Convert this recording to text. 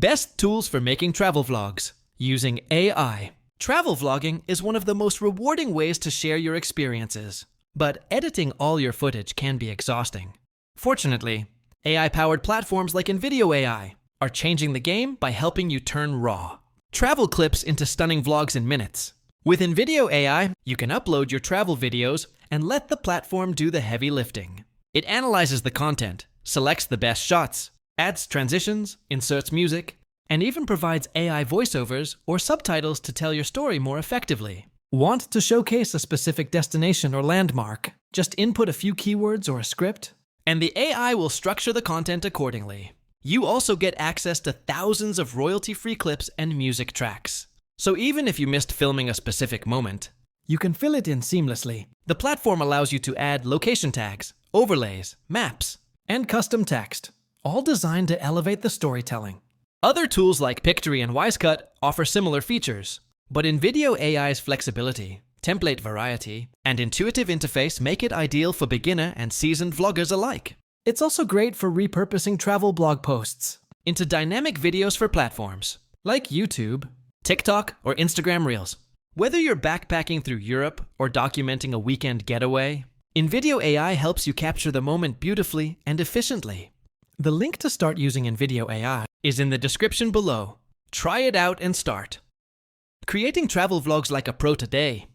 Best tools for making travel vlogs using AI. Travel vlogging is one of the most rewarding ways to share your experiences, but editing all your footage can be exhausting. Fortunately, AI-powered platforms like InVideo AI are changing the game by helping you turn raw travel clips into stunning vlogs in minutes. With InVideo AI, you can upload your travel videos and let the platform do the heavy lifting. It analyzes the content, selects the best shots, adds transitions, inserts music, and even provides AI voiceovers or subtitles to tell your story more effectively. Want to showcase a specific destination or landmark? Just input a few keywords or a script, and the AI will structure the content accordingly. You also get access to thousands of royalty-free clips and music tracks. So even if you missed filming a specific moment, you can fill it in seamlessly. The platform allows you to add location tags, overlays, maps, and custom text, all designed to elevate the storytelling. Other tools like Pictory and Wisecut offer similar features, but InVideo AI's flexibility, template variety, and intuitive interface make it ideal for beginner and seasoned vloggers alike. It's also great for repurposing travel blog posts into dynamic videos for platforms like YouTube, TikTok, or Instagram Reels. Whether you're backpacking through Europe or documenting a weekend getaway, InVideo AI helps you capture the moment beautifully and efficiently. The link to start using InVideo AI is in the description below. Try it out and start creating travel vlogs like a pro today.